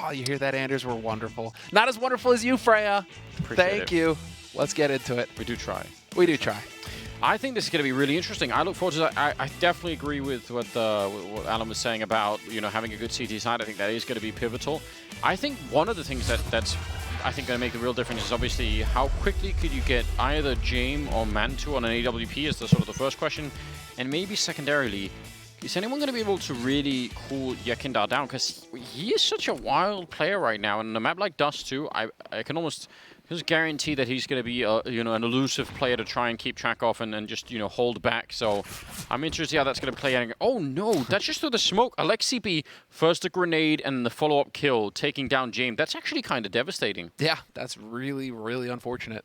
Oh, you hear that, Anders? We're wonderful. Not as wonderful as you, Freya. Thank you. Let's get into it. We do try. We do try. I think this is going to be really interesting. I look forward to that. I definitely agree with what Alan was saying about having a good CT side. I think that is going to be pivotal. I think one of the things that's I think going to make the real difference is obviously how quickly could you get either Jame or Mantu on an AWP is the sort of the first question, and maybe secondarily, is anyone going to be able to really cool Yakindar down? Because he is such a wild player right now, and on a map like Dust 2, I can almost just guarantee that he's going to be an elusive player to try and keep track of and just hold back. So I'm interested to see how that's going to play out. Oh no, that's just through the smoke. Alexi B, first a grenade and the follow-up kill, taking down Jame. That's actually kind of devastating. Yeah, that's really, really unfortunate.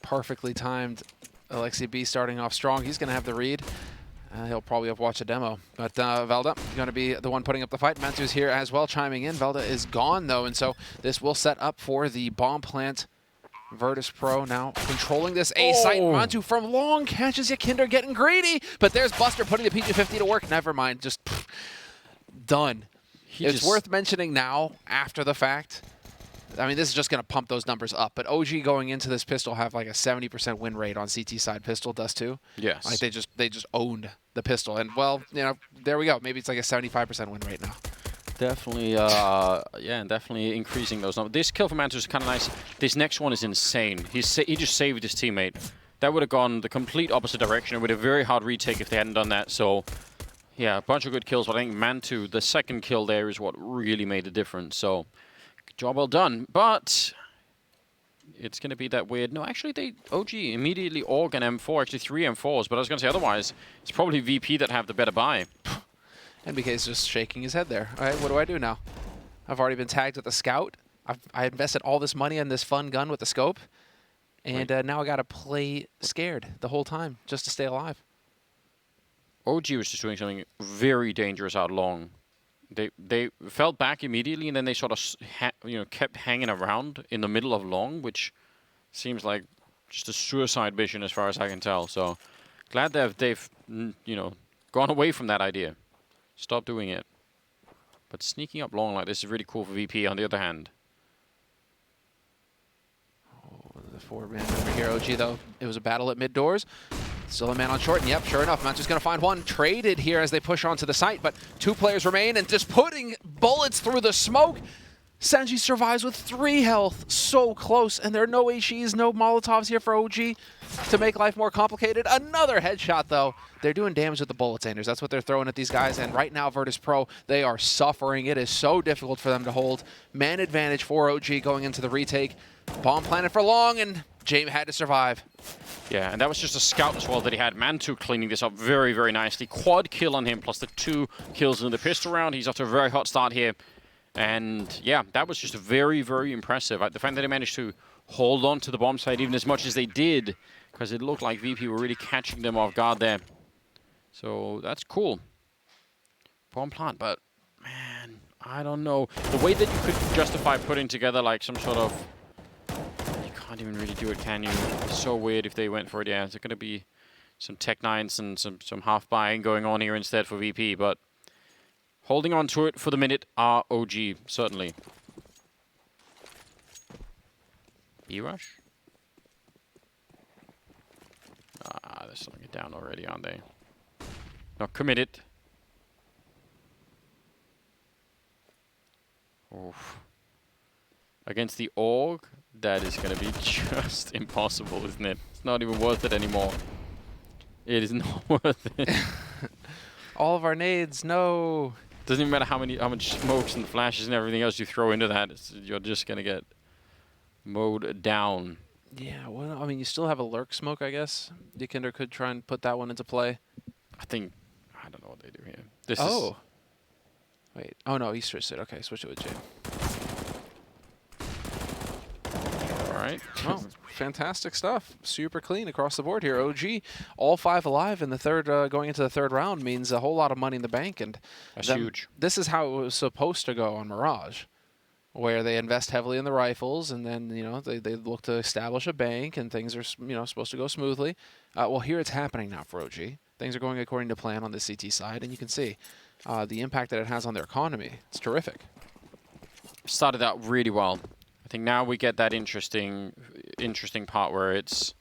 Perfectly timed. Alexi B starting off strong. He's going to have the read. He'll probably have watched a demo. But Velda going to be the one putting up the fight. Mantu's here as well, chiming in. Velda is gone, though, and so this will set up for the bomb plant. Virtus.pro now controlling this A site. Mantu from long catches Yakindar getting greedy. But there's Buster putting the PG-50 to work. Never mind. Just done. It's worth mentioning now, after the fact. I mean, this is just going to pump those numbers up. But OG going into this pistol have like a 70% win rate on CT side pistol, Dust 2. Yes. Like they just owned the pistol. And, well, there we go. Maybe it's like a 75% win rate now. Definitely, yeah, and definitely increasing those numbers. This kill from Mantu is kind of nice. This next one is insane. He just saved his teammate. That would have gone the complete opposite direction. It would have been a very hard retake if they hadn't done that. So, yeah, a bunch of good kills. But I think Mantu, the second kill there is what really made the difference. So, job well done. But it's going to be that weird. No, actually, they OG immediately AUG and M4, actually 3 M4s. But I was going to say otherwise, it's probably VP that have the better buy. NBK's just shaking his head there. All right, what do I do now? I've already been tagged with the scout. I invested all this money in this fun gun with the scope. And now I got to play scared the whole time just to stay alive. OG was just doing something very dangerous out long. They fell back immediately, and then they sort of kept hanging around in the middle of long, which seems like just a suicide mission as far as I can tell. So glad that they've gone away from that idea. Stop doing it. But sneaking up long like this is really cool for VP on the other hand. Oh, the forward man over here, OG, though. It was a battle at mid doors. Still a man on short, and yep, sure enough, Mantu's going to find one. Traded here as they push onto the site, but 2 players remain, and just putting bullets through the smoke. Senji survives with 3 health. So close, and there are no HEs, no Molotovs here for OG to make life more complicated. Another headshot, though. They're doing damage with the bullets, Anders. That's what they're throwing at these guys, and right now, Virtus.pro, they are suffering. It is so difficult for them to hold. Man advantage for OG going into the retake. Bomb planted for long, and Jame had to survive. Yeah, and that was just a scout as well that he had. Mantu cleaning this up very, very nicely. Quad kill on him, plus the 2 kills in the pistol round. He's off to a very hot start here. And yeah, that was just very, very impressive. The fact that they managed to hold on to the bomb site even as much as they did, because it looked like VP were really catching them off guard there. So that's cool. Bomb plant, but man, I don't know. The way that you could justify putting together like some sort of... You can't even really do it, can you? It's so weird if they went for it. Yeah, there's going to be some Tech 9s and some half buying going on here instead for VP, but holding on to it for the minute are OG, certainly. B-Rush? Ah, they're slowing it down already, aren't they? Not committed. Oof. Against the AUG, that is going to be just impossible, isn't it? It's not even worth it anymore. It is not worth it. All of our nades, no. Doesn't even matter how much smokes and flashes and everything else you throw into that. You're just going to get mowed down. Yeah, well, I mean, you still have a lurk smoke, I guess. Yakindar could try and put that one into play. I don't know what they do here. This is... Wait. Oh, no, he switched it. Okay, switch it with Jame. All right. Well, fantastic stuff. Super clean across the board here. OG, all 5 alive in the third, going into the 3rd round means a whole lot of money in the bank. And that's huge. This is how it was supposed to go on Mirage, where they invest heavily in the rifles, and then they look to establish a bank, and things are supposed to go smoothly. Well, here it's happening now for OG. Things are going according to plan on the CT side, and you can see the impact that it has on their economy. It's terrific. started out really well. I think now we get that interesting part where it's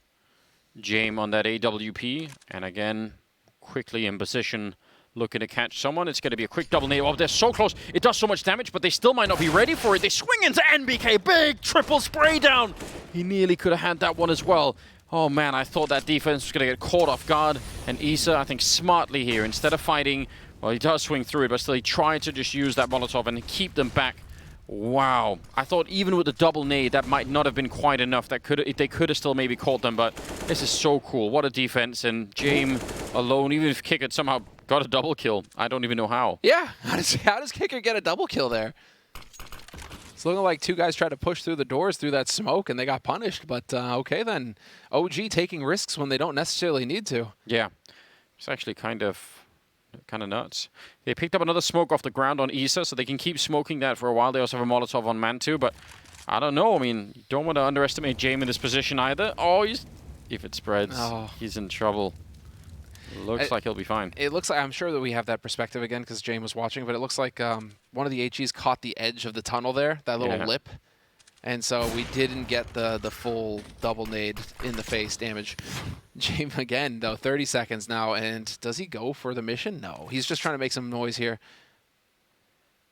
James on that AWP, and again, quickly in position, looking to catch someone. It's going to be a quick double nade. Oh, they're so close. It does so much damage, but they still might not be ready for it. They swing into NBK. Big triple spray down. He nearly could have had that one as well. Oh man, I thought that defense was going to get caught off guard. And Issa, I think smartly here, instead of fighting, well, he does swing through it, but still he tried to just use that Molotov and keep them back. Wow. I thought even with the double nade, that might not have been quite enough. They could have still maybe caught them, but this is so cool. What a defense. And James alone, even if KiNK had somehow got a double kill, I don't even know how. Yeah, how does KiNK get a double kill there? It's looking like two guys tried to push through the doors through that smoke, and they got punished. But okay then, OG taking risks when they don't necessarily need to. Yeah, it's actually kind of nuts. They picked up another smoke off the ground on Issa, so they can keep smoking that for a while. They also have a Molotov on Mantu, but I don't know. I mean, you don't want to underestimate James in this position either. Oh, if it spreads, he's in trouble. Looks like he'll be fine. It looks like, I'm sure that we have that perspective again because James was watching, but it looks like one of the HEs caught the edge of the tunnel there, that little lip. And so we didn't get the full double nade in the face damage. James again, though, 30 seconds now. And does he go for the mission? No. He's just trying to make some noise here.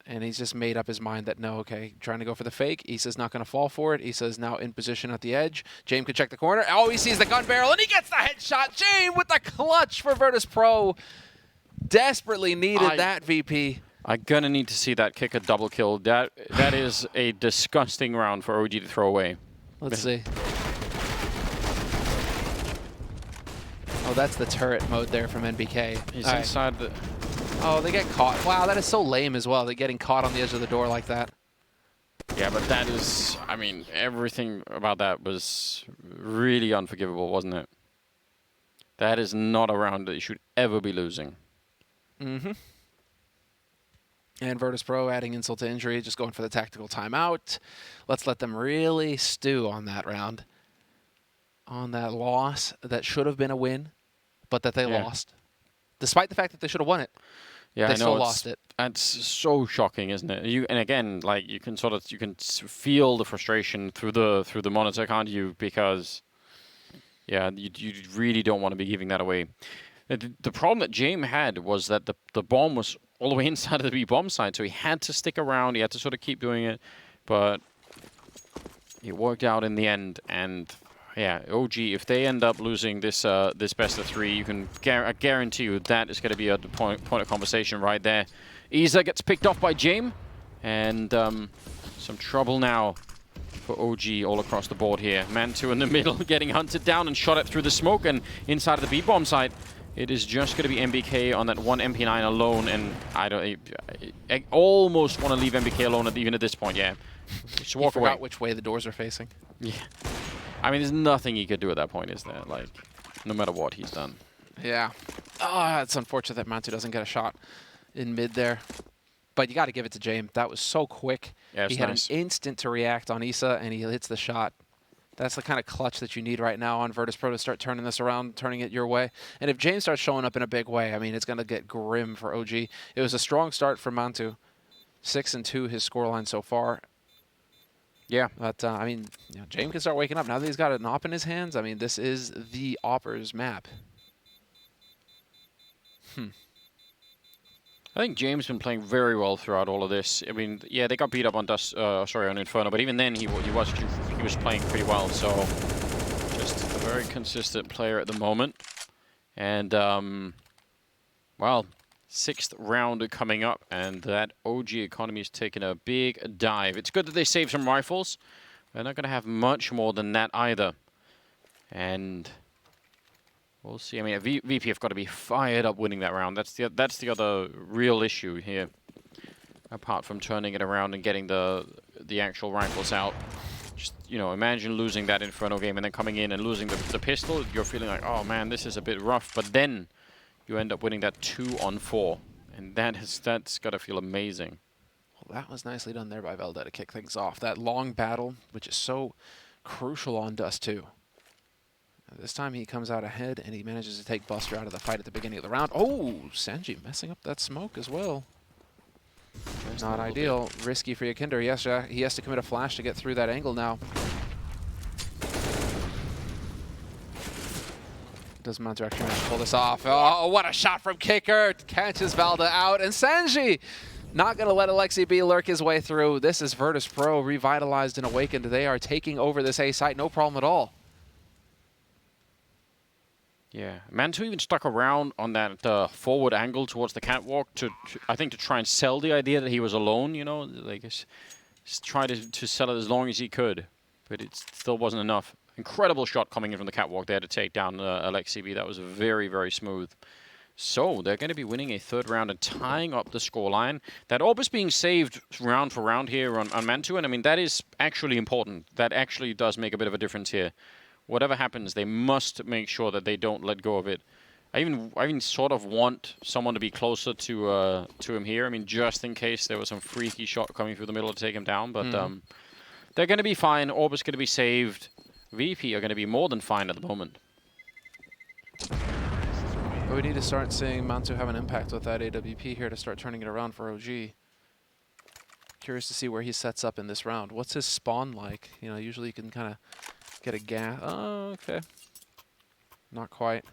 And he's just made up his mind that, no, okay, trying to go for the fake. Issa's not going to fall for it. Issa is now in position at the edge. James could check the corner. Oh, he sees the gun barrel, and he gets the headshot. James with the clutch for Virtus.pro. Desperately needed that, VP. I'm going to need to see that kick a double kill. That is a disgusting round for OG to throw away. Let's see. Oh, that's the turret mode there from NBK. He's inside the... Oh, they get caught. Wow, that is so lame as well. They're getting caught on the edge of the door like that. Yeah, but that is... I mean, everything about that was really unforgivable, wasn't it? That is not a round that you should ever be losing. Mm-hmm. And Virtus.pro adding insult to injury, just going for the tactical timeout. Let's let them really stew on that round. On that loss that should have been a win, but that they lost. Despite the fact that they should have won it. Yeah, they I know, still lost it. That's so shocking, isn't it? And again, like you can feel the frustration through the monitor, can't you? Because yeah, you really don't want to be giving that away. The problem that James had was that the bomb was all the way inside of the B bomb side, so he had to stick around. He had to sort of keep doing it, but it worked out in the end. And yeah, OG, if they end up losing this this best of 3, you can I guarantee you that is going to be a point of conversation right there. Issa gets picked off by James, and some trouble now for OG all across the board here. Mantu in the middle, getting hunted down and shot at through the smoke, and inside of the B bomb side, it is just going to be NBK on that one MP9 alone, and I almost want to leave NBK alone even at this point. Yeah, just walk away. Forgot which way the doors are facing. Yeah. I mean, there's nothing he could do at that point, is there? Like, no matter what he's done. Yeah. Oh, it's unfortunate that Mantu doesn't get a shot in mid there. But you got to give it to James. That was so quick. Yeah, he had an instant to react on Issa, and he hits the shot. That's the kind of clutch that you need right now on Virtus.pro to start turning this around, turning it your way. And if James starts showing up in a big way, I mean, it's going to get grim for OG. It was a strong start for Mantu. 6-2 his scoreline so far. Yeah. But, I mean, you know, James can start waking up. Now that he's got an op in his hands, I mean, this is the Oppers map. I think James has been playing very well throughout all of this. I mean, yeah, they got beat up on on Inferno, but even then he was playing pretty well. So just a very consistent player at the moment. And well, 6th round coming up, and that OG economy is taking a big dive. It's good that they saved some rifles. They're not going to have much more than that either. And we'll see. I mean, VP have got to be fired up winning that round. That's the other real issue here. Apart from turning it around and getting the actual rifles out. Just, you know, imagine losing that Inferno game and then coming in and losing the pistol. You're feeling like, oh man, this is a bit rough. But then you end up winning that 2-on-4. And that's got to feel amazing. Well, that was nicely done there by Velda to kick things off. That long battle, which is so crucial on Dust 2. This time he comes out ahead, and he manages to take Buster out of the fight at the beginning of the round. Oh, Sanji messing up that smoke as well. Not ideal. Risky for Yakinder. Yes, he has to commit a flash to get through that angle now. Does Mantu actually manage to pull this off? Oh, what a shot from KiNK! Catches Valda out, and Sanji not going to let Alexi B lurk his way through. This is Virtus.pro revitalized and awakened. They are taking over this A site, no problem at all. Yeah, Mantu even stuck around on that forward angle towards the catwalk I think, to try and sell the idea that he was alone, you know, like just try to sell it as long as he could, but it still wasn't enough. Incredible shot coming in from the catwalk there to take down Alexi B. That was very, very smooth. So they're going to be winning a third round and tying up the scoreline. That orb is being saved round for round here on Mantu, and I mean, that is actually important. That actually does make a bit of a difference here. Whatever happens, they must make sure that they don't let go of it. I even sort of want someone to be closer to him here. I mean, just in case there was some freaky shot coming through the middle to take him down. But they're going to be fine. Orb is going to be saved. VP are going to be more than fine at the moment. But we need to start seeing Mantu have an impact with that AWP here to start turning it around for OG. Curious to see where he sets up in this round. What's his spawn like? You know, usually you can kind of get a gas. Oh, okay. Not quite.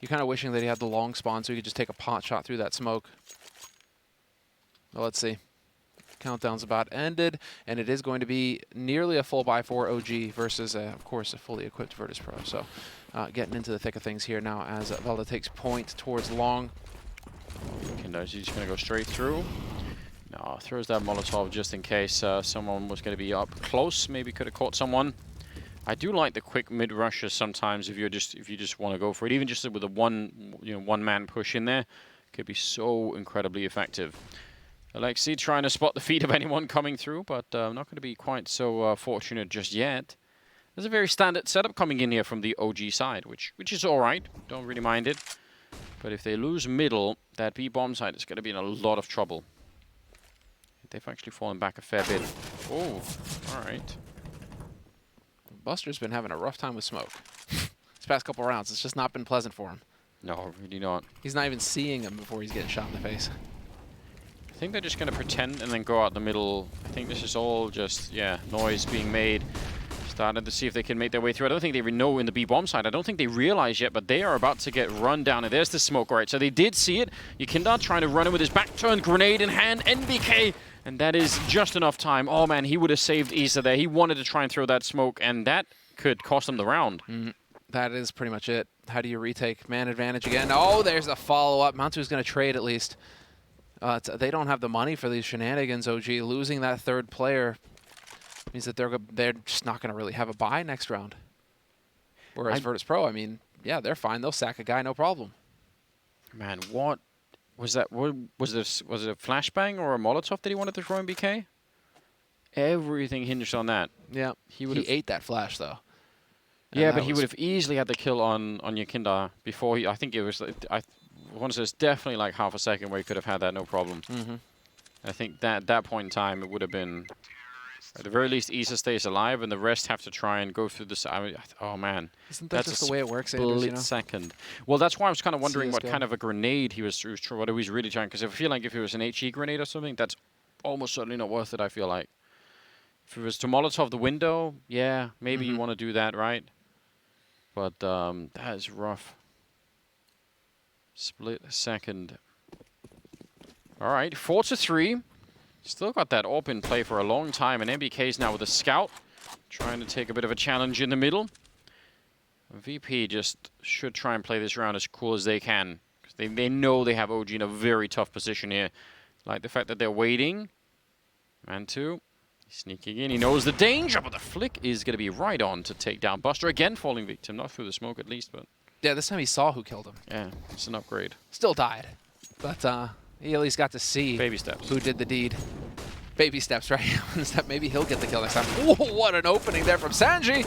You're kind of wishing that he had the long spawn so he could just take a pot shot through that smoke. Well, let's see. Countdown's about ended, and it is going to be nearly a full buy for OG versus, of course, a fully equipped Virtus.pro. So getting into the thick of things here now as Velda takes point towards long. KiNK, he's just going to go straight through. No, throws that Molotov just in case someone was going to be up close. Maybe could have caught someone. I do like the quick mid rushes sometimes if you just want to go for it. Even just with a one-man push in there, could be so incredibly effective. Alexi trying to spot the feet of anyone coming through, but not going to be quite so fortunate just yet. There's a very standard setup coming in here from the OG side, which is all right. Don't really mind it. But if they lose middle, that B-bomb side is going to be in a lot of trouble. They've actually fallen back a fair bit. Oh, all right. Buster's been having a rough time with smoke. These past couple rounds, it's just not been pleasant for him. No, really not. He's not even seeing him before he's getting shot in the face. I think they're just going to pretend and then go out the middle. I think this is all just, yeah, noise being made. Starting to see if they can make their way through. I don't think they even know in the B-bomb side. I don't think they realize yet, but they are about to get run down. And there's the smoke, right? So they did see it. Yakinder trying to run in with his back turned, grenade in hand, NBK. And that is just enough time. Oh, man, he would have saved Issa there. He wanted to try and throw that smoke, and that could cost him the round. That is pretty much it. How do you retake? Man advantage again. Oh, there's a follow-up. Mantu's going to trade at least. They don't have the money for these shenanigans, OG. Losing that third player means that they're just not going to really have a buy next round. Whereas Virtus.pro, I mean, yeah, they're fine. They'll sack a guy, no problem. Man, what was that? Was it a flashbang or a Molotov that he wanted to throw in BK? Everything hinged on that. Yeah, he ate that flash though. Yeah, but he would have easily had the kill on Yakinder before he. I think it was. I want to say it's definitely like half a second where he could have had that no problem. I think that at that point in time it would have been. At the very least, Issa stays alive, and the rest have to try and go through this. I mean, oh man, isn't that just the way it works? Split Anders, you know? second. Well, that's why I was kind of wondering what kind of a grenade he was what he was really trying. Because I feel like if it was an HE grenade or something, that's almost certainly not worth it. I feel like if it was to Molotov the window, yeah, maybe you want to do that, right? But that is rough. Split second. All right, 4-3. Still got that AWP in play for a long time, and MBK's now with a scout, trying to take a bit of a challenge in the middle. VP just should try and play this round as cool as they can. They know they have OG in a very tough position here. Like the fact that they're waiting. Mantu, sneaking in. He knows the danger, but the flick is going to be right on to take down Buster. Again, falling victim. Not through the smoke at least, but... Yeah, this time he saw who killed him. Yeah, it's an upgrade. Still died. But he at least got to see baby steps. Who did the deed. Baby steps, right? Maybe he'll get the kill next time. Whoa, what an opening there from Sanji.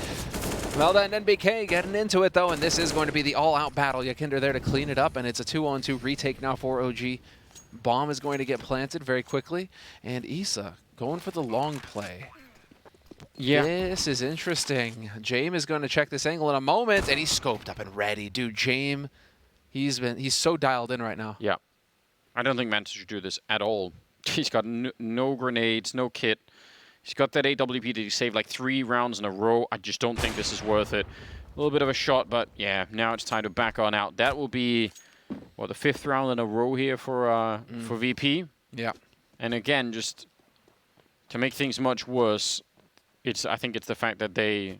Well then, NBK getting into it though, and this is going to be the all-out battle. Yakinder there to clean it up, and it's a 2-on-2 retake now for OG. Bomb is going to get planted very quickly, and Issa going for the long play. Yeah. This is interesting. James is going to check this angle in a moment, and he's scoped up and ready. Dude, James, he's so dialed in right now. Yeah. I don't think Mantu should do this at all. He's got no grenades, no kit. He's got that AWP to save like 3 rounds in a row. I just don't think this is worth it. A little bit of a shot, but yeah, now it's time to back on out. That will be, what, the 5th round in a row here for VP. Yeah. And again, just to make things much worse, I think it's the fact that they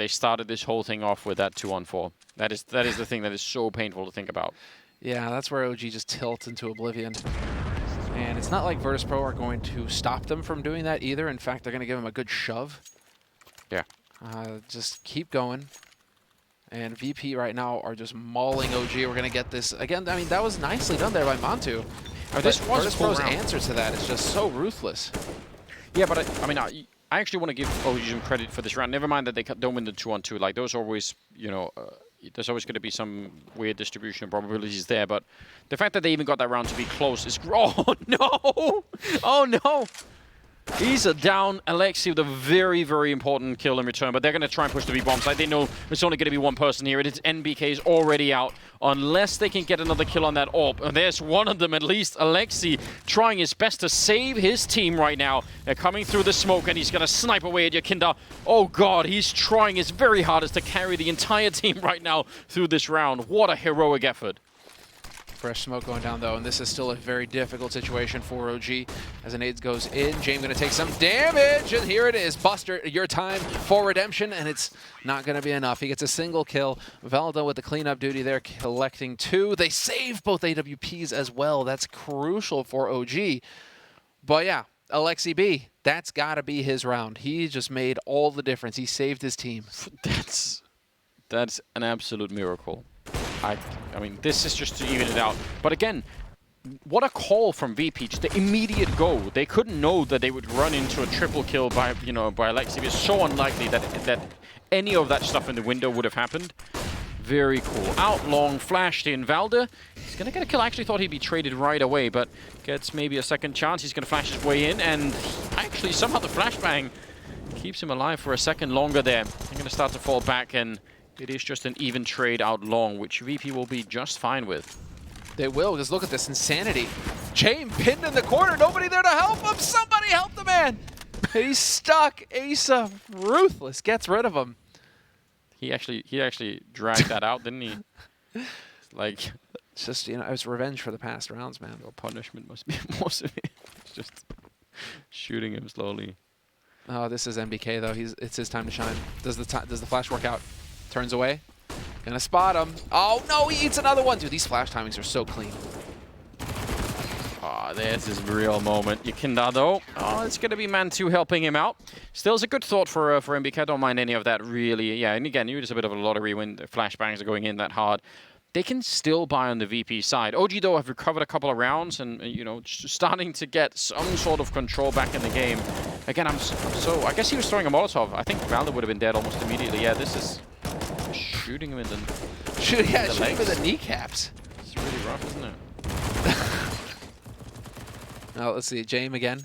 started this whole thing off with that 2-on-4. That is the thing that is so painful to think about. Yeah, that's where OG just tilts into oblivion. And it's not like Virtus.pro are going to stop them from doing that either. In fact, they're going to give them a good shove. Yeah. Just keep going. And VP right now are just mauling OG. We're going to get this. Again, I mean, that was nicely done there by Mantu. This was Virtus.pro's answer to that is just so ruthless. Yeah, but I mean, I actually want to give OG some credit for this round. Never mind that they don't win the 2-on-2. Like, those always, you know, there's always going to be some weird distribution of probabilities there. But the fact that they even got that round to be close is... Oh, no! Oh, no! He's down. Alexi with a very, very important kill in return. But they're going to try and push the B-bombs. Like, they know there's only going to be one person here. It is NBK's already out. Unless they can get another kill on that AWP. And there's one of them, at least. Alexi trying his best to save his team right now. They're coming through the smoke, and he's going to snipe away at Yakinda. Oh, God. He's trying his very hardest to carry the entire team right now through this round. What a heroic effort. Fresh smoke going down, though, and this is still a very difficult situation for OG. As the nades goes in, James going to take some damage, and here it is. Buster, your time for redemption, and it's not going to be enough. He gets a single kill. Valda with the cleanup duty there, collecting 2. They save both AWPs as well. That's crucial for OG. But yeah, Alexi B, that's got to be his round. He just made all the difference. He saved his team. That's an absolute miracle. I mean, this is just to even it out. But again, what a call from VP, just the immediate go. They couldn't know that they would run into a triple kill by, you know, by Alexi. It's so unlikely that any of that stuff in the window would have happened. Very cool. Out long, flashed in. Valda, he's going to get a kill. I actually thought he'd be traded right away, but gets maybe a second chance. He's going to flash his way in, and actually somehow the flashbang keeps him alive for a second longer there. They're going to start to fall back, and it is just an even trade out long, which VP will be just fine with. They will, because look at this insanity. James pinned in the corner, nobody there to help him. Somebody help the man. He's stuck. Asa, ruthless, gets rid of him. He actually dragged that out, didn't he? Like, it's just, you know, it was revenge for the past rounds, man. Your punishment must be more severe. It's just shooting him slowly. Oh, this is NBK though. It's his time to shine. Does the flash work out? Turns away. Gonna spot him. Oh, no, he eats another one. Dude, these flash timings are so clean. Oh, there's his real moment. Yakinda, though. Oh, it's going to be Mantu helping him out. Still, it's a good thought for MBK. I don't mind any of that, really. Yeah, and again, it's a bit of a lottery when the flashbangs are going in that hard. They can still buy on the VP side. OG, though, have recovered a couple of rounds and, you know, starting to get some sort of control back in the game. Again, I'm so... I guess he was throwing a Molotov. I think Valda would have been dead almost immediately. Yeah, this is... shooting him in the shooting him in the kneecaps. It's really rough, isn't it? Now, let's see. James again.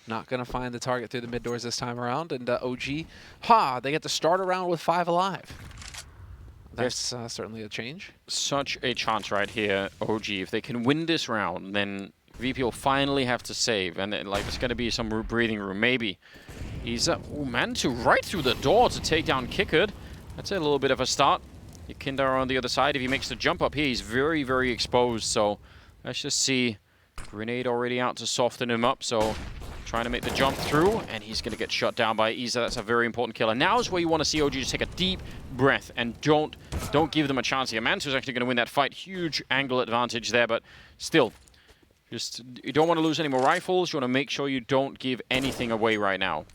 Not going to find the target through the mid doors this time around. And OG, they get to start around with 5 alive. That's certainly a change. Such a chance right here, OG. If they can win this round, then VP will finally have to save. And then, like, there's going to be some breathing room, maybe. He's Mantu right through the door to take down Kickard. That's a little bit of a start. Yakinda on the other side. If he makes the jump up here, he's very, very exposed. So let's just see. Grenade already out to soften him up. So trying to make the jump through, and he's going to get shot down by Isa. That's a very important kill. And now is where you want to see OG just take a deep breath and don't give them a chance here. Mantu's actually going to win that fight. Huge angle advantage there, but still, just you don't want to lose any more rifles. You want to make sure you don't give anything away right now.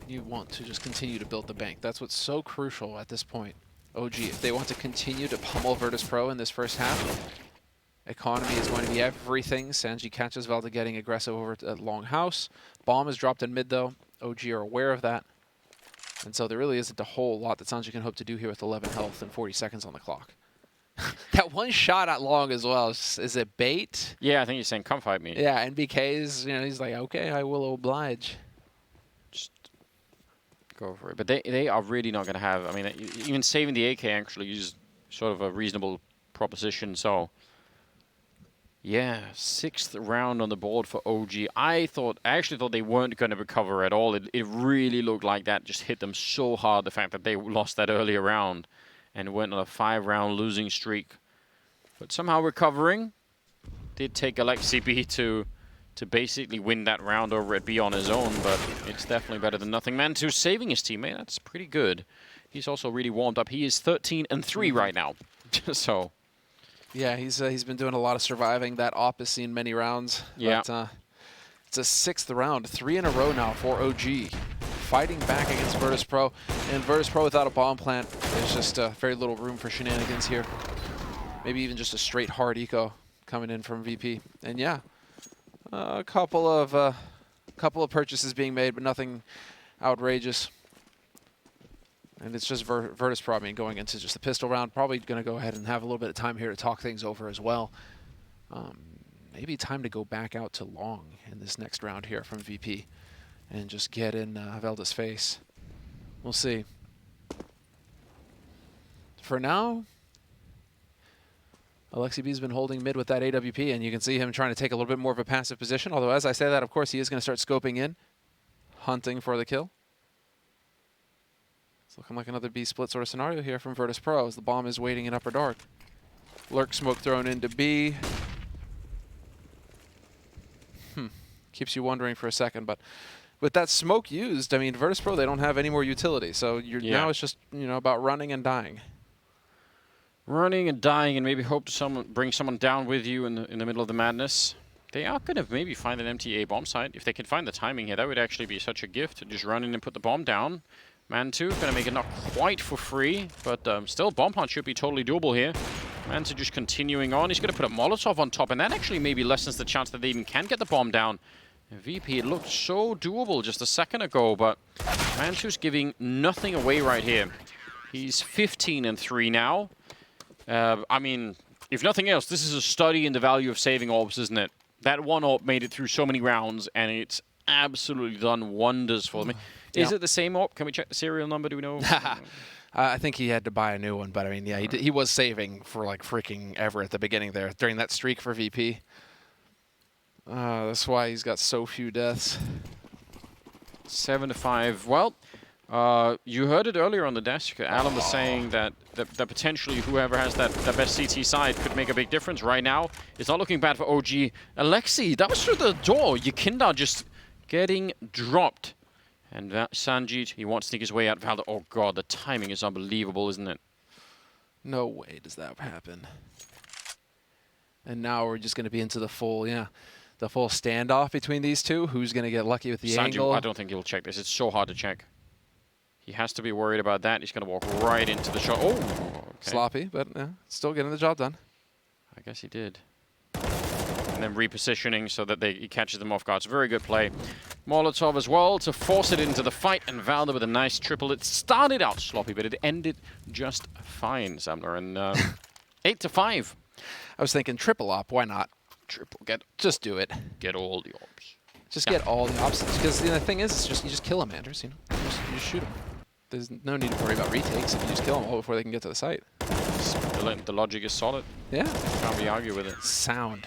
You want to just continue to build the bank. That's what's so crucial at this point. OG, if they want to continue to pummel Virtus.pro in this first half, economy is going to be everything. Sanji catches Valda getting aggressive over at Longhouse. Bomb is dropped in mid, though. OG are aware of that. And so there really isn't a whole lot that Sanji can hope to do here with 11 health and 40 seconds on the clock. That one shot at long as well, is it bait? Yeah, I think he's saying, come fight me. Yeah, NBK's, you know, he's like, okay, I will oblige. Go for it. But they are really not going to have... I mean, even saving the AK actually is sort of a reasonable proposition. So Yeah, 6th round on the board for OG. I actually thought they weren't going to recover at all. It really looked like that just hit them so hard, the fact that they lost that earlier round and went on a 5-round losing streak. But somehow recovering. Did take Alexi B to basically win that round over at B on his own, but it's definitely better than nothing. Mantu saving his teammate, that's pretty good. He's also really warmed up. He is 13-3 right now. So... Yeah, he's been doing a lot of surviving. That op has seen many rounds. Yeah. But, it's a 6th round, 3 in a row now for OG. Fighting back against Virtus.pro. And Virtus.pro without a bomb plant, there's just very little room for shenanigans here. Maybe even just a straight hard eco coming in from VP. And yeah, a couple of purchases being made, but nothing outrageous. And it's just Virtus.pro, I mean, going into just the pistol round. Probably going to go ahead and have a little bit of time here to talk things over as well. Maybe time to go back out to long in this next round here from VP and just get in Velda's face. We'll see. For now, Alexi B's been holding mid with that AWP, and you can see him trying to take a little bit more of a passive position. Although, as I say that, of course, he is going to start scoping in, hunting for the kill. Looking like another B split sort of scenario here from Virtus.pro as the bomb is waiting in upper dark. Lurk smoke thrown into B. Keeps you wondering for a second, but with that smoke used, I mean, Virtus.pro, they don't have any more utility, so now it's just, you know, about running and dying. Running and dying, and maybe hope to bring someone down with you in the middle of the madness. They are going to maybe find an empty A bomb site. If they can find the timing here, that would actually be such a gift to just run in and put the bomb down. Mantu going to make it not quite for free, but still bomb hunt should be totally doable here. Mantu just continuing on. He's going to put a Molotov on top, and that actually maybe lessens the chance that they even can get the bomb down. And VP, it looked so doable just a second ago, but Mantu's giving nothing away right here. He's 15-3 now. I mean, if nothing else, this is a study in the value of saving orbs, isn't it? That one orb made it through so many rounds, and it's absolutely done wonders for me. Is it the same orb? Can we check the serial number? Do we know? I think he had to buy a new one, but I mean, yeah, he was saving for like freaking ever at the beginning there during that streak for VP. That's why he's got so few deaths. 7-5. Well, you heard it earlier on the desk. Alan was saying that potentially whoever has that best CT side could make a big difference. Right now, it's not looking bad for OG. Alexi, that was through the door. Yakinda just getting dropped. And Sanjit, he wants to sneak his way out. Valda, oh god, the timing is unbelievable, isn't it? No way does that happen. And now we're just going to be into the full standoff between these two. Who's going to get lucky with the Sanjit, angle? I don't think he'll check this. It's so hard to check. He has to be worried about that. He's going to walk right into the shot. Oh, okay. Sloppy, but still getting the job done. I guess he did. And then repositioning so that he catches them off guard. It's a very good play. Molotov as well to force it into the fight, and Valda with a nice triple. It started out sloppy, but it ended just fine, Samner. And 8-5. I was thinking triple op. Why not? Just do it. Get all the orbs. Just get all the ops. Because the thing is, it's just you just kill them, Anders. You know, you just shoot them. There's no need to worry about retakes if you just kill them all before they can get to the site. The logic is solid. Yeah. Can't be argue with it. Sound.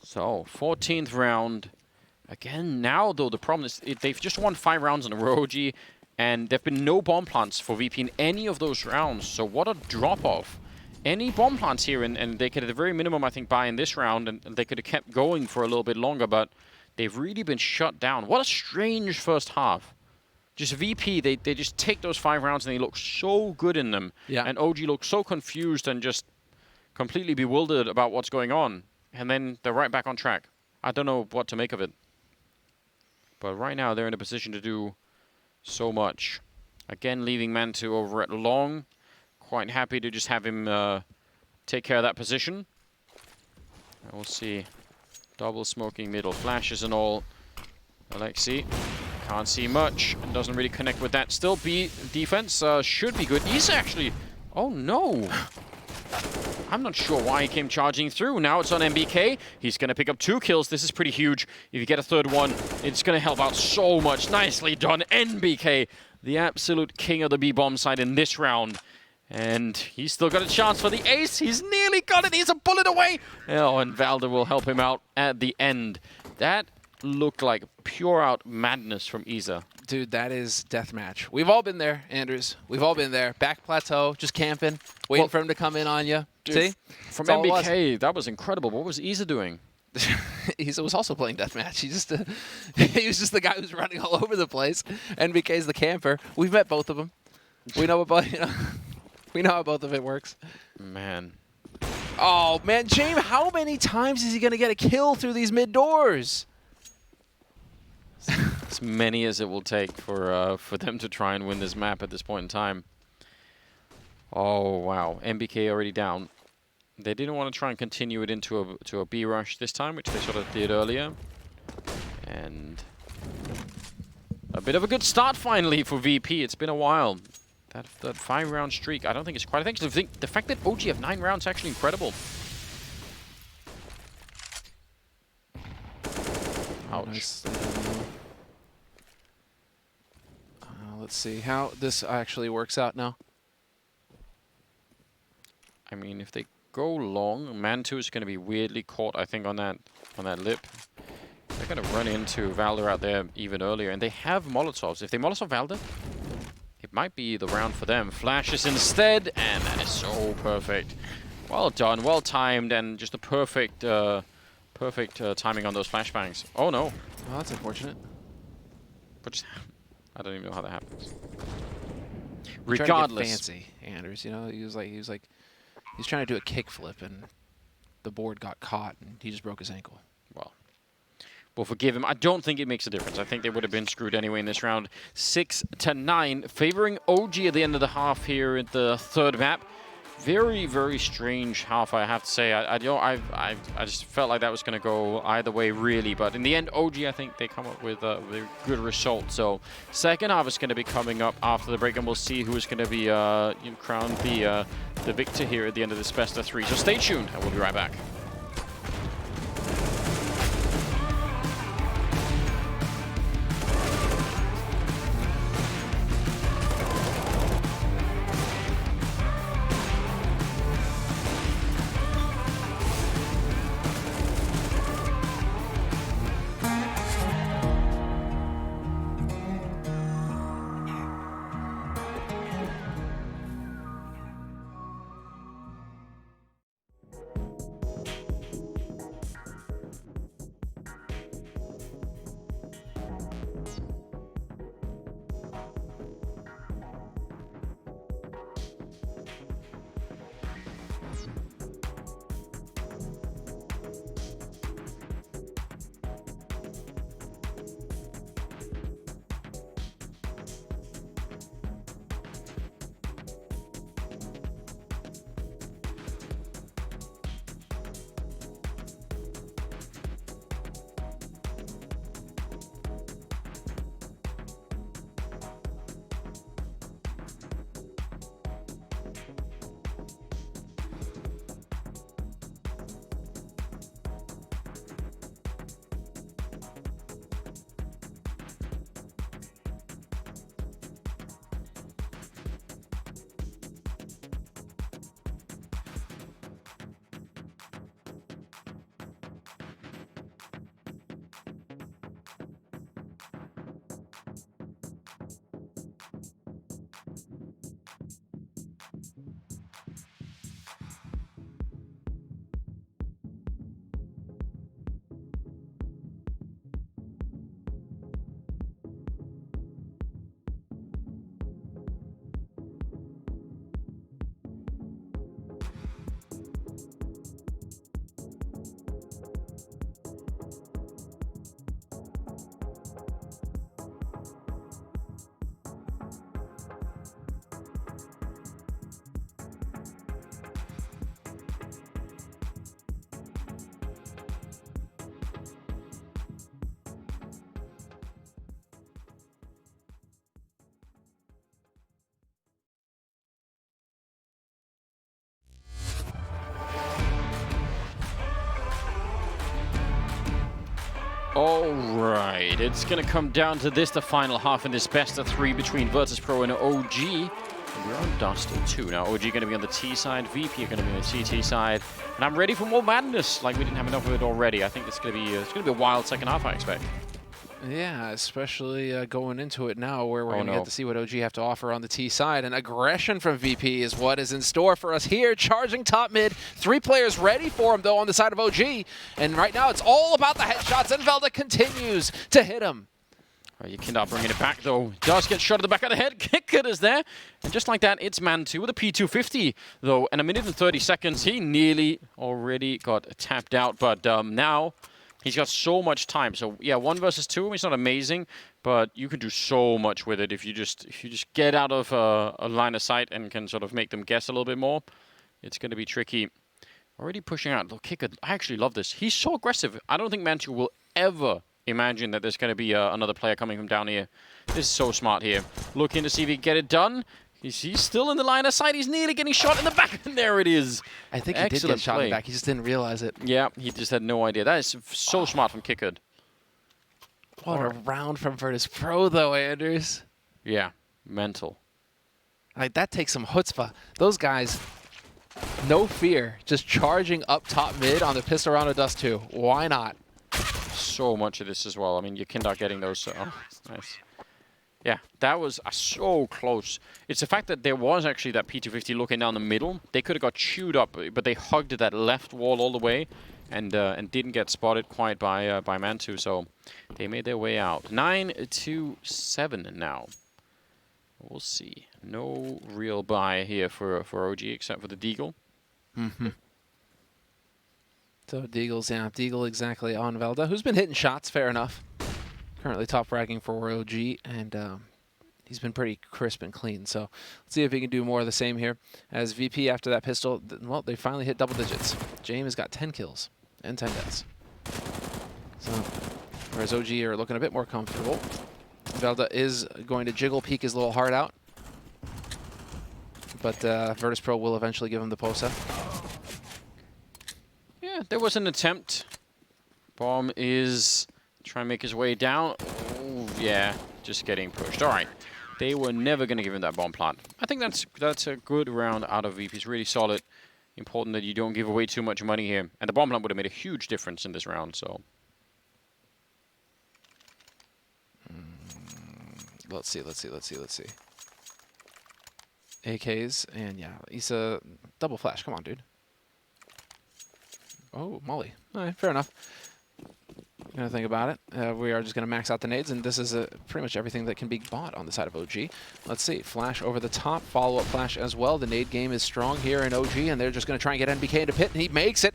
So 14th round. Again, now though the problem is they've just won 5 rounds in a row, OG, and there've been no bomb plants for VP in any of those rounds. So what a drop off. Any bomb plants here, and they could at the very minimum, I think, buy in this round, and they could have kept going for a little bit longer, but they've really been shut down. What a strange first half. Just VP, they just take those 5 rounds and they look so good in them. Yeah. And OG looks so confused and just completely bewildered about what's going on. And then they're right back on track. I don't know what to make of it. But right now they're in a position to do so much. Again, leaving Mantu over at long. Quite happy to just have him take care of that position. And we'll see. Double smoking middle flashes and all. Alexi can't see much and doesn't really connect with that. Still B defense should be good. He's actually... Oh no! I'm not sure why he came charging through. Now it's on MBK. He's going to pick up 2 kills. This is pretty huge. If you get a 3rd one, it's going to help out so much. Nicely done, NBK. The absolute king of the B-bomb side in this round. And he's still got a chance for the ace. He's nearly got it. He's a bullet away. Oh, and Valda will help him out at the end. That looked like pure out madness from Isa. Dude, that is deathmatch. We've all been there, Andrews. We've all been there. Back plateau, just camping, waiting for him to come in on you. See? From MBK, that was incredible. What was Isa doing? Isa was also playing deathmatch. He was just the guy who's running all over the place. NBK's the camper. We've met both of them. We know about we know how both of it works. Man. Oh man, James, how many times is he gonna get a kill through these mid doors? As many as it will take for them to try and win this map at this point in time. Oh wow, MBK already down. They didn't want to try and continue it into a B rush this time, which they sort of did earlier. And a bit of a good start finally for VP. It's been a while. That 5-round streak, I don't think it's quite. I think the fact that OG have 9 rounds is actually incredible. Ouch. Nice. Let's see how this actually works out now. I mean, if they go long, Mantu is going to be weirdly caught, I think, on that lip. They're going to run into Valda out there even earlier, and they have Molotovs. If they Molotov Valda, it might be the round for them. Flashes instead, and that is so perfect. Well done, well timed, and just a perfect timing on those flashbangs. Oh no. Well, that's unfortunate. But I don't even know how that happens. Regardless, fancy Anders. You know, he was trying to do a kickflip, and the board got caught, and he just broke his ankle. Well, we'll forgive him. I don't think it makes a difference. I think they would have been screwed anyway in this round. 6-9, favoring OG at the end of the half here at the third map. Very, very strange half, I have to say. I just felt like that was going to go either way, really. But in the end, OG, I think they come up with a good result. So second half is going to be coming up after the break, and we'll see who is going to be crowned the victor here at the end of this best of 3. So stay tuned, and we'll be right back. All right, it's going to come down to this, the final half in this best of 3 between Virtus.pro and OG. We're on Dust 2. Now OG going to be on the T side, VP are going to be on the CT side. And I'm ready for more madness, like we didn't have enough of it already. I think it's going to be a wild second half, I expect. Yeah, especially going into it now where we're going to no. get to see what OG have to offer on the T side. And aggression from VP is what is in store for us here. Charging top mid. 3 players ready for him, though, on the side of OG. And right now, it's all about the headshots, and Velda continues to hit him. Right, KiNK bringing it back, though. Does get shot at the back of the head. KiNK is there. And just like that, it's man 2 with a P250, though. And a minute and 30 seconds. He nearly already got tapped out. But now he's got so much time. So, yeah, 1 versus 2, it's not amazing. But you can do so much with it if you just get out of a line of sight and can sort of make them guess a little bit more. It's going to be tricky. Already pushing out. Look, KiNK, I actually love this. He's so aggressive. I don't think man 2 will ever imagine that there's going to be another player coming from down here. This is so smart here. Looking to see if he can get it done. He's still in the line of sight. He's nearly getting shot in the back. And there it is. I think he did get shot in the back. He just didn't realize it. Yeah, he just had no idea. That is so smart from KiNK. What a round from Virtus.pro, though, Anders. Yeah, mental. Like, that takes some chutzpah. Those guys, no fear, just charging up top mid on the pistol round of Dust 2. Why not? So much of this as well. I mean, you KiNK getting those. Oh, nice. Yeah, that was so close. It's the fact that there was actually that P250 looking down the middle. They could have got chewed up, but they hugged that left wall all the way and didn't get spotted quite by man 2. So they made their way out. 9-7 now. We'll see. No real buy here for OG except for the Deagle. Mm-hmm. So Deagle exactly on Velda, who's been hitting shots, fair enough. Currently top fragging for OG, and he's been pretty crisp and clean. So let's see if he can do more of the same here. As VP after that pistol, well, they finally hit double digits. James has got 10 kills and 10 deaths. So whereas OG are looking a bit more comfortable. Velda is going to jiggle peek his little heart out. But Virtus.pro will eventually give him the posa. Yeah, there was an attempt. Bomb is trying to make his way down. Ooh, yeah, just getting pushed. All right. They were never going to give him that bomb plant. I think that's a good round out of VP. It's really solid. Important that you don't give away too much money here. And the bomb plant would have made a huge difference in this round, so. Let's see. AKs, and yeah, Issa, double flash. Come on, dude. Oh, Molly. All right, fair enough. Gonna think about it. We are just gonna max out the nades, and this is pretty much everything that can be bought on the side of OG. Let's see, flash over the top, follow-up flash as well. The nade game is strong here in OG, and they're just gonna try and get NBK into pit, and he makes it.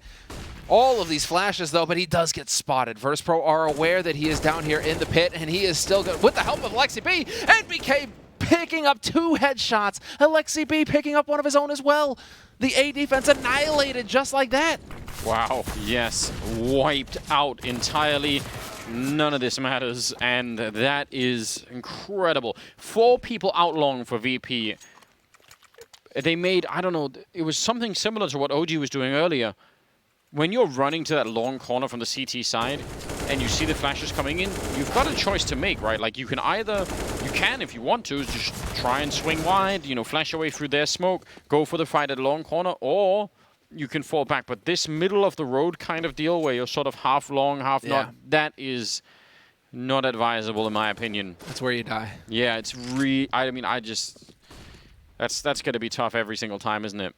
All of these flashes, though, but he does get spotted. Virtus.pro are aware that he is down here in the pit, and he is still good with the help of Alexi B. NBK picking up 2 headshots. Alexi B picking up one of his own as well. The A defense annihilated just like that. Wow, yes, wiped out entirely. None of this matters, and that is incredible. 4 people out long for VP. They made, I don't know, it was something similar to what OG was doing earlier. When you're running to that long corner from the CT side and you see the flashes coming in, you've got a choice to make, right? Like you can either, if you want to, just try and swing wide, you know, flash away through their smoke, go for the fight at long corner, or you can fall back. But this middle of the road kind of deal where you're sort of half long, half not, that is not advisable in my opinion. That's where you die. Yeah, it's that's going to be tough every single time, isn't it?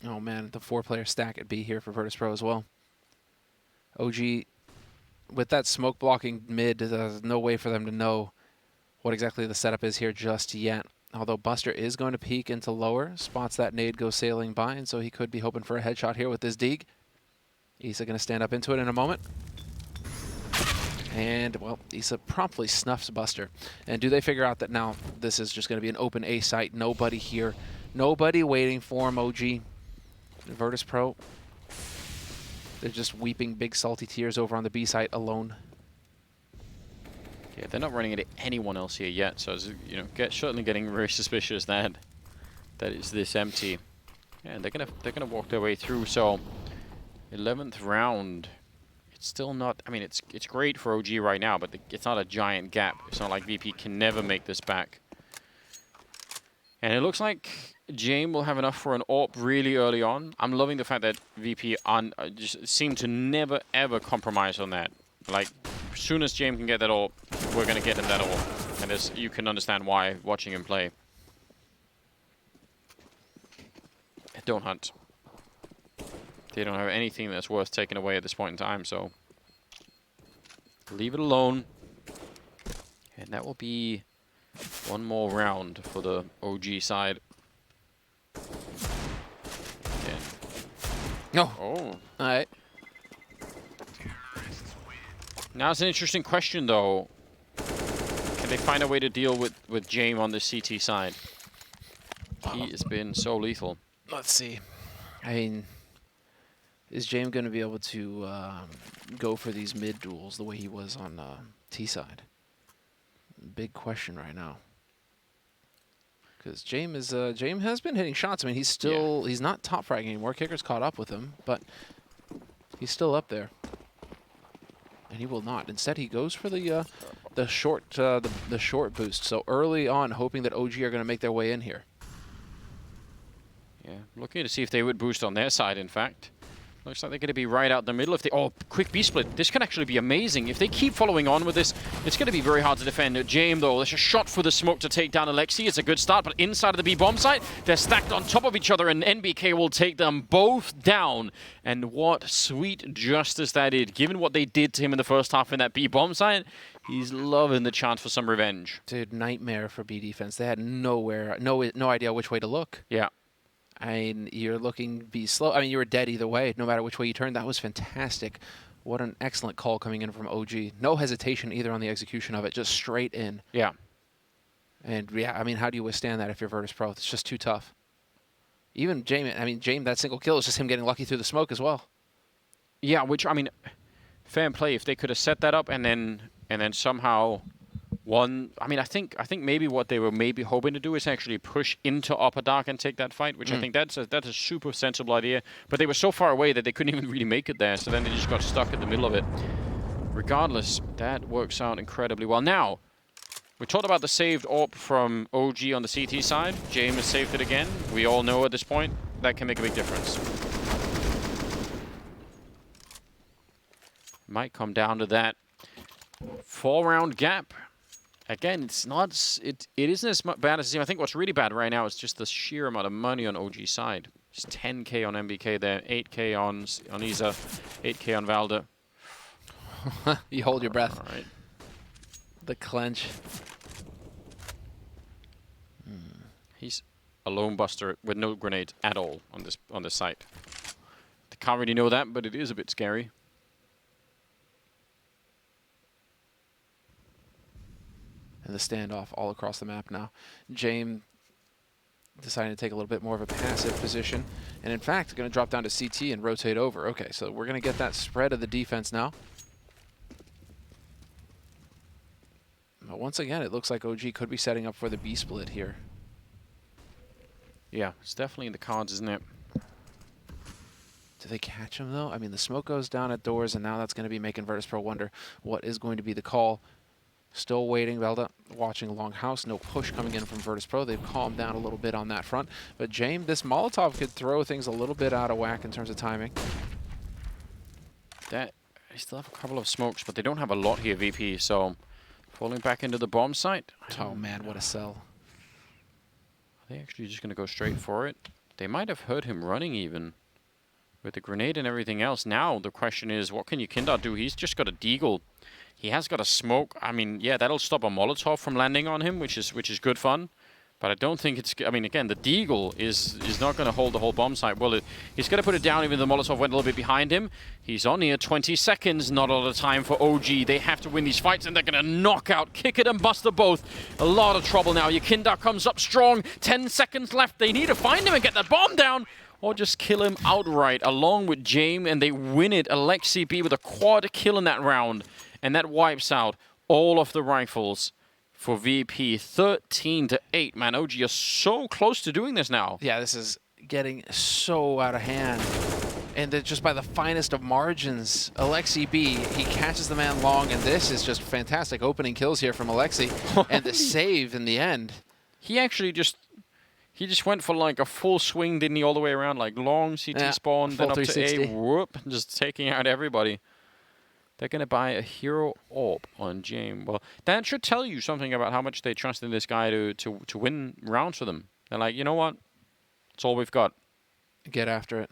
Oh man, the 4-player stack at B here for Virtus.pro as well. OG, with that smoke blocking mid, there's no way for them to know what exactly the setup is here just yet. Although Buster is going to peek into lower, spots that nade go sailing by, and so he could be hoping for a headshot here with this Deeg. Issa going to stand up into it in a moment. And, well, Issa promptly snuffs Buster. And do they figure out that now this is just going to be an open A site? Nobody here. Nobody waiting for him, OG. Virtus.pro, they're just weeping big salty tears over on the B site alone. Yeah, they're not running into anyone else here yet, so it's, you know, certainly getting very suspicious that is this empty. And they're gonna walk their way through. So 11th round, it's still not. I mean, it's great for OG right now, but it's not a giant gap. It's not like VP can never make this back. And it looks like James will have enough for an AWP really early on. I'm loving the fact that VP just seem to never, ever compromise on that. Like, as soon as James can get that AWP, we're going to get him that AWP. And you can understand why watching him play. Don't hunt. They don't have anything that's worth taking away at this point in time, so leave it alone. And that will be one more round for the OG side. Again. No. Oh. All right. Now it's an interesting question, though. Can they find a way to deal with James on the CT side? He has been so lethal. Let's see. I mean, is James going to be able to go for these mid duels the way he was on T side? Big question right now. Because James has been hitting shots. I mean, he's not top fragging anymore. Kicker's caught up with him, but he's still up there. And he will not. Instead, he goes for the short boost. So early on, hoping that OG are going to make their way in here. Yeah, looking to see if they would boost on their side, in fact. Looks like they're going to be right out the middle. If they quick B-split. This can actually be amazing. If they keep following on with this, it's going to be very hard to defend. James, though, there's a shot for the smoke to take down Alexi. It's a good start, but inside of the B-bomb site, they're stacked on top of each other, and NBK will take them both down. And what sweet justice that is. Given what they did to him in the first half in that B-bomb site, he's loving the chance for some revenge. Dude, nightmare for B defense. They had no idea which way to look. Yeah. I mean, you're looking be slow. I mean, you were dead either way, no matter which way you turned. That was fantastic. What an excellent call coming in from OG. No hesitation either on the execution of it, just straight in. Yeah. And yeah, I mean, how do you withstand that if you're Virtus.pro? It's just too tough. Even James, that single kill is just him getting lucky through the smoke as well. Yeah, which, I mean, fair play. If they could have set that up and then somehow won. I mean, I think maybe what they were hoping to do is actually push into Upper Dark and take that fight, which I think that's a super sensible idea. But they were so far away that they couldn't even really make it there, so then they just got stuck in the middle of it. Regardless, that works out incredibly well. Now, we talked about the saved AWP from OG on the CT side. James has saved it again. We all know at this point that can make a big difference. Might come down to that 4-round gap. Again, it isn't as bad as it seems. I think what's really bad right now is just the sheer amount of money on OG side. It's 10K on MBK there, 8K on Isa, 8K on Valda. You hold your breath. All right. The clench. He's a lone buster with no grenades at all on this site. They can't really know that, but it is a bit scary. And the standoff all across the map now. James deciding to take a little bit more of a passive position. And in fact, going to drop down to CT and rotate over. Okay, so we're going to get that spread of the defense now. But once again, it looks like OG could be setting up for the B split here. Yeah, it's definitely in the cards, isn't it? Do they catch him, though? I mean, the smoke goes down at doors, and now that's going to be making Virtus.pro wonder what is going to be the call. Still waiting. Velda watching along house. No push coming in from Virtus.pro. They've calmed down a little bit on that front. But James, this Molotov could throw things a little bit out of whack in terms of timing. They still have a couple of smokes, but they don't have a lot here, VP. So falling back into the bomb site. Oh, man, what a sell. Are they actually just going to go straight for it? They might have heard him running even with the grenade and everything else. Now the question is, what can KiNK do? He's just got a deagle. He has got a smoke. I mean, yeah, that'll stop a Molotov from landing on him, which is good fun. But I don't think it's... I mean, again, the deagle is not going to hold the whole bomb site. Well, he's going to put it down even though the Molotov went a little bit behind him. He's on here, 20 seconds. Not a lot of time for OG. They have to win these fights, and they're going to knock out Kick It and Buster both. A lot of trouble now. Your KiNK comes up strong. 10 seconds left. They need to find him and get that bomb down, or just kill him outright, along with James, and they win it. Alexi B with a quad kill in that round. And that wipes out all of the rifles for VP. 13-8. Man, OG are so close to doing this now. Yeah, this is getting so out of hand. And just by the finest of margins, Alexi B, he catches the man long, and this is just fantastic opening kills here from Alexi. And the save in the end. He actually just He just went for like a full swing, didn't he, all the way around, like long CT spawn, then up to A, whoop, just taking out everybody. They're going to buy a hero orb on James. Well, that should tell you something about how much they trust in this guy to win rounds for them. They're like, you know what? It's all we've got. Get after it.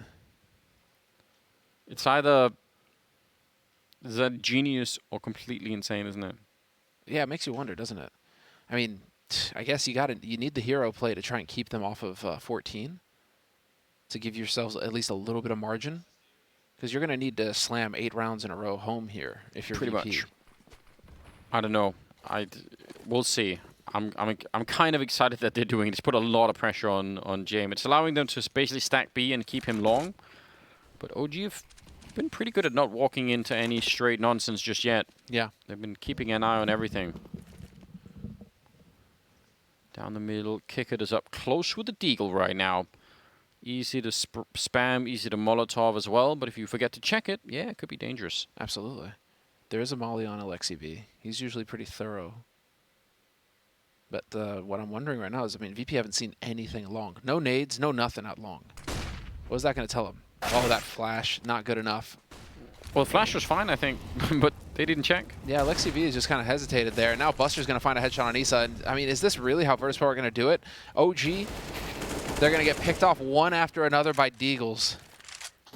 It's either is that genius or completely insane, isn't it? Yeah, it makes you wonder, doesn't it? I mean, I guess you need the hero play to try and keep them off of 14 to give yourselves at least a little bit of margin, because you're going to need to slam 8 rounds in a row home here if you're pretty VP. much. I don't know. We'll see. I'm kind of excited that they're doing it. It's put a lot of pressure on James. It's allowing them to basically stack B and keep him long. But OG have been pretty good at not walking into any straight nonsense just yet. Yeah. They've been keeping an eye on everything. Down the middle, Kickert is up close with the Deagle right now. Easy to spam, easy to Molotov as well, but if you forget to check it, yeah, it could be dangerous. Absolutely. There is a molly on Alexi B. He's usually pretty thorough. But what I'm wondering right now is, I mean, VP haven't seen anything long. No nades, no nothing out long. What is that going to tell him? Oh, that flash, not good enough. Well, Flash was fine, I think, but they didn't check. Yeah, Alexi V has just kind of hesitated there. Now Buster's going to find a headshot on Issa. And, I mean, is this really how Virtus.pro are going to do it? OG, they're going to get picked off one after another by Deagles.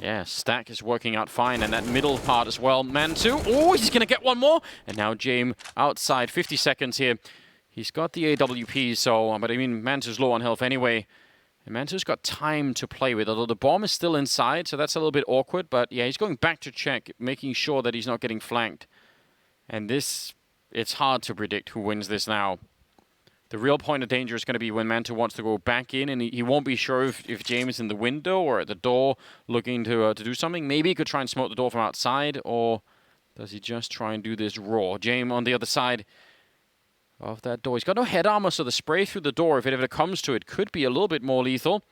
Yeah, Stack is working out fine, and that middle part as well. Man2, oh, he's going to get one more. And now James outside, 50 seconds here. He's got the AWP, so, but I mean, Man2's low on health anyway. And Man2's got time to play with, although the bomb is still inside, so that's a little bit awkward. But yeah, he's going back to check, making sure that he's not getting flanked. And this, it's hard to predict who wins this now. The real point of danger is going to be when Man2 wants to go back in, and he won't be sure if James is in the window or at the door looking to do something. Maybe he could try and smoke the door from outside, or does he just try and do this raw? James on the other side of that door. He's got no head armor, so the spray through the door, if it ever comes to it, could be a little bit more lethal.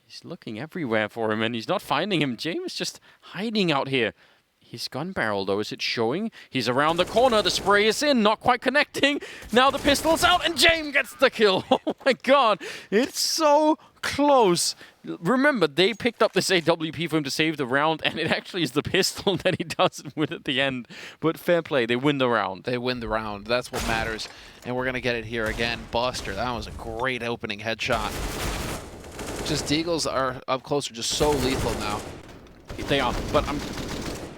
He's looking everywhere for him, and he's not finding him. James is just hiding out here. His gun barrel, though, is it showing? He's around the corner. The spray is in, not quite connecting. Now the pistol's out, and James gets the kill. Oh, my God. It's so close. Remember, they picked up this AWP for him to save the round, and it actually is the pistol that he does it with at the end. But fair play. They win the round. They win the round. That's what matters. And we're going to get it here again. Buster, that was a great opening headshot. Just Deagles are up close, are just so lethal now. They are, but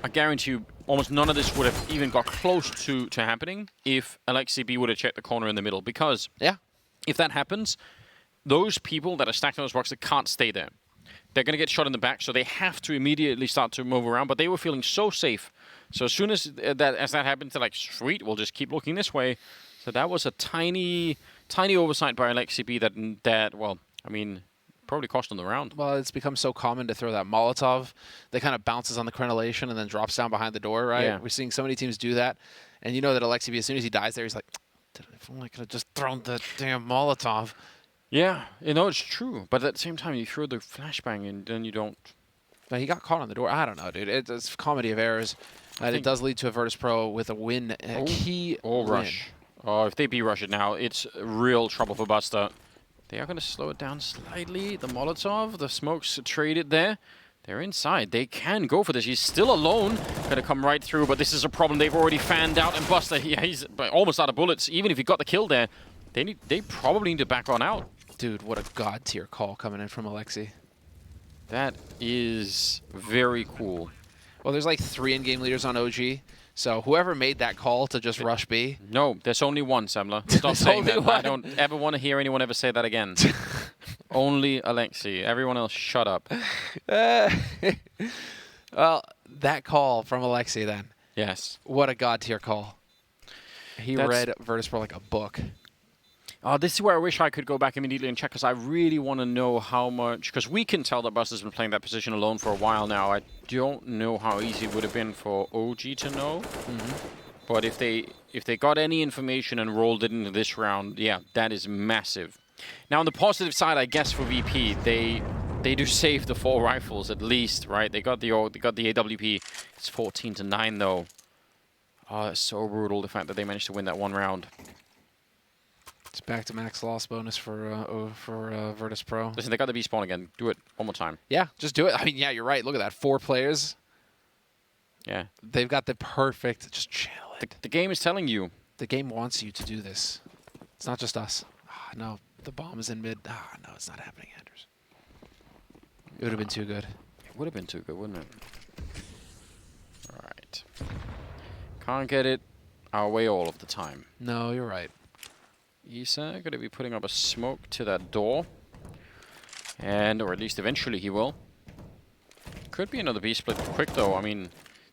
I guarantee you, almost none of this would have even got close to happening if Alexi B would have checked the corner in the middle. Because if that happens, those people that are stacked on those boxes can't stay there. They're going to get shot in the back, so they have to immediately start to move around. But they were feeling so safe. So as soon as that happens, they're like, sweet, we'll just keep looking this way. So that was a tiny oversight by Alexi B that, well, I mean, probably cost them the round. Well, it's become so common to throw that Molotov that kind of bounces on the crenellation and then drops down behind the door, right? Yeah. We're seeing so many teams do that. And you know that Alexi B, as soon as he dies there, he's like, if only I could have just thrown the damn Molotov. Yeah, you know, it's true. But at the same time, you throw the flashbang and then you don't. But he got caught on the door. I don't know, dude. It's comedy of errors. It does lead to a Virtus.pro with a win, a key win. Rush. Oh, if they B-rush it now, it's real trouble for Buster. They are going to slow it down slightly. The Molotov, the smokes traded there. They're inside. They can go for this. He's still alone. Going to come right through, but this is a problem. They've already fanned out, and Buster, he's almost out of bullets. Even if he got the kill there, they probably need to back on out. Dude, what a god tier call coming in from Alexi. That is very cool. Well, there's like 3 in-game leaders on OG. So whoever made that call to just rush B. No, there's only one, Samla. Stop saying that. I don't ever want to hear anyone ever say that again. Only Alexi. Everyone else, shut up. Well, that call from Alexi then. Yes. What a god tier call. He read Virtus.pro like a book. This is where I wish I could go back immediately and check, because I really want to know how much, because we can tell that Buster's been playing that position alone for a while now. I don't know how easy it would have been for OG to know. But if they got any information and rolled it into this round, yeah, that is massive. Now, on the positive side, I guess for VP, they do save the 4 rifles at least, right? They got the AWP. It's 14-9 though. Oh, it's so brutal, the fact that they managed to win that one round. It's back to max loss bonus for Virtus.pro. Listen, they got the B spawn again. Do it one more time. Yeah, just do it. I mean, yeah, you're right. Look at that. 4 players. Yeah. They've got the perfect, just chill it. The game is telling you. The game wants you to do this. It's not just us. No, the bomb is in mid. No, it's not happening, Anders. It would have been too good. It would have been too good, wouldn't it? All right. Can't get it our way all of the time. No, you're right. Isa going to be putting up a smoke to that door. And, or at least eventually he will. Could be another B split quick though. I mean,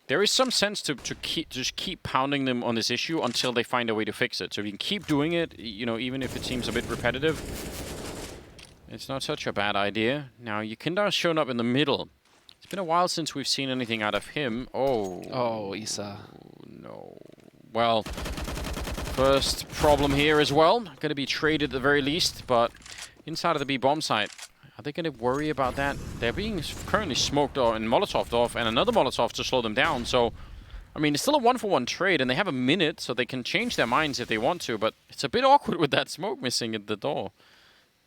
there is some sense to just keep pounding them on this issue until they find a way to fix it. So if you can keep doing it, you know, even if it seems a bit repetitive, it's not such a bad idea. Now, KiNK's shown up in the middle. It's been a while since we've seen anything out of him. Oh, Isa. No. Well, first problem here as well. Going to be traded at the very least, but inside of the B bomb site. Are they going to worry about that? They're being currently smoked and Molotoved off, and another Molotov to slow them down. So, I mean, it's still a 1-for-1 trade, and they have a minute, so they can change their minds if they want to. But it's a bit awkward with that smoke missing at the door.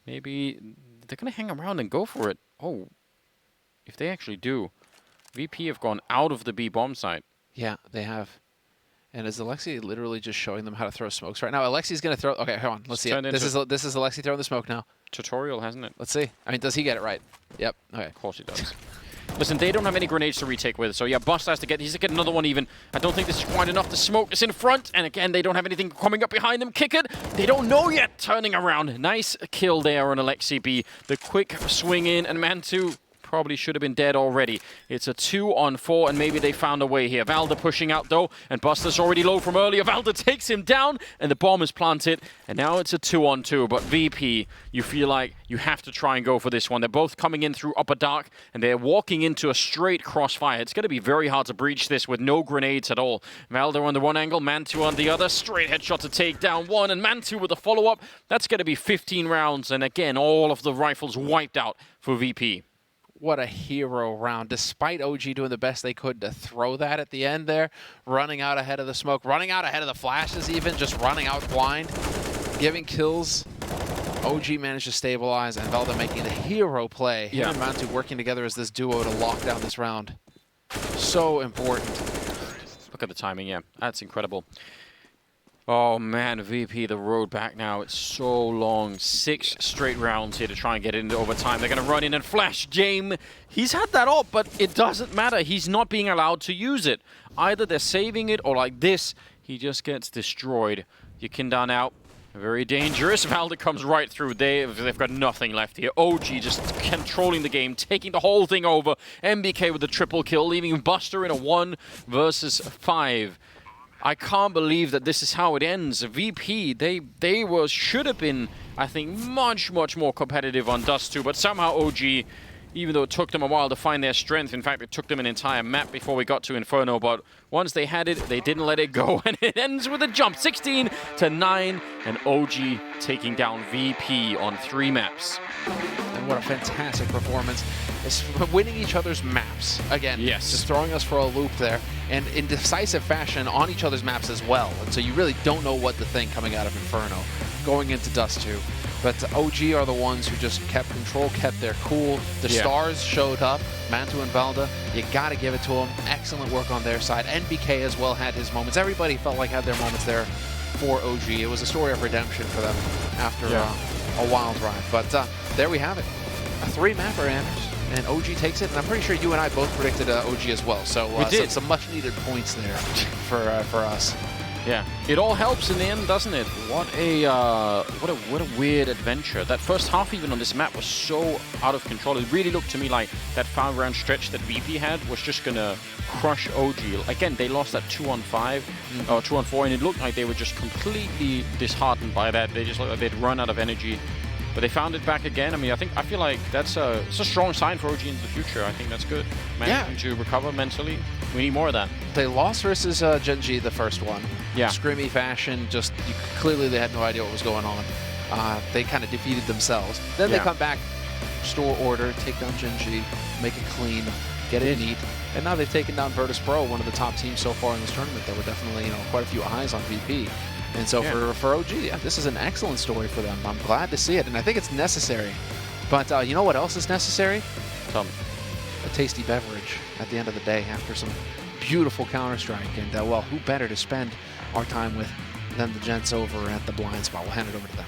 Maybe they're going to hang around and go for it. Oh, if they actually do. VP have gone out of the B bomb site. Yeah, they have. And is Alexi literally just showing them how to throw smokes right now? Alexi's going to throw... Okay, hold on. Let's see it. This is Alexi throwing the smoke now. Tutorial, hasn't it? Let's see. I mean, does he get it right? Yep. Okay. Of course he does. Listen, they don't have any grenades to retake with, so yeah, Bust has to get... He's to get another one even. I don't think this is quite enough. The smoke is in front, and again, they don't have anything coming up behind them. Kick it. They don't know yet. Turning around. Nice kill there on Alexi B. The quick swing in, and Mantu probably should have been dead already. It's a 2-on-4, and maybe they found a way here. Valda pushing out, though, and Buster's already low from earlier. Valda takes him down, and the bomb is planted, and now it's a 2-on-2. But VP, you feel like you have to try and go for this one. They're both coming in through upper dark, and they're walking into a straight crossfire. It's going to be very hard to breach this with no grenades at all. Valda on the one angle, Mantu on the other. Straight headshot to take down one, and Mantu with a follow-up. That's going to be 15 rounds, and again, all of the rifles wiped out for VP. What a hero round, despite OG doing the best they could to throw that at the end there, running out ahead of the smoke, running out ahead of the flashes even, just running out blind, giving kills. OG managed to stabilize, and Valda making the hero play. Yeah. Him and Mantu working together as this duo to lock down this round. So important. Look at the timing, yeah. That's incredible. Oh man, VP, the road back now. It's so long. 6 straight rounds here to try and get it into overtime. They're going to run in and flash Jame. He's had that up, but it doesn't matter. He's not being allowed to use it. Either they're saving it, or like this, he just gets destroyed. KiNK out. Very dangerous. Valda comes right through. They've got nothing left here. OG just controlling the game, taking the whole thing over. MBK with the triple kill, leaving Buster in a 1 versus 5. I can't believe that this is how it ends. VP, they should have been, I think, much more competitive on Dust 2, but somehow OG, even though it took them a while to find their strength, in fact, it took them an entire map before we got to Inferno, but once they had it, they didn't let it go, and it ends with a jump, 16-9, and OG taking down VP on 3 maps. And what a fantastic performance. It's winning each other's maps. Again, yes, just throwing us for a loop there. And in decisive fashion on each other's maps as well. And so you really don't know what to think coming out of Inferno, going into Dust 2. But OG are the ones who just kept control, kept their cool. The stars showed up, Mantu and Valda. You got to give it to them. Excellent work on their side. NBK as well had his moments. Everybody felt like had their moments there for OG. It was a story of redemption for them after a wild ride. But there we have it. A 3-mapper, Anders. And OG takes it, and I'm pretty sure you and I both predicted OG as well. So some much-needed points there for us. Yeah, it all helps in the end, doesn't it? What a weird adventure. That first half even on this map was so out of control. It really looked to me like that 5-round stretch that VP had was just gonna crush OG. Again, they lost that 2-on-5 or 2-on-4, and it looked like they were just completely disheartened by that. They just looked like they'd run out of energy. But they found it back again. I mean, I feel like it's a strong sign for OG into the future. I think that's good. Managing to recover mentally. We need more of that. They lost versus Genji, the first one. Yeah. Scrimmy fashion, just clearly they had no idea what was going on. They kind of defeated themselves. Then they come back, restore order, take down Genji, make it clean, get it neat. And now they've taken down Virtus.pro, one of the top teams so far in this tournament. There were definitely, quite a few eyes on VP. And so for OG, yeah, this is an excellent story for them. I'm glad to see it, and I think it's necessary. But you know what else is necessary? Tell me. A tasty beverage at the end of the day after some beautiful Counter-Strike. And, well, who better to spend our time with than the gents over at the Blind Spot? We'll hand it over to them.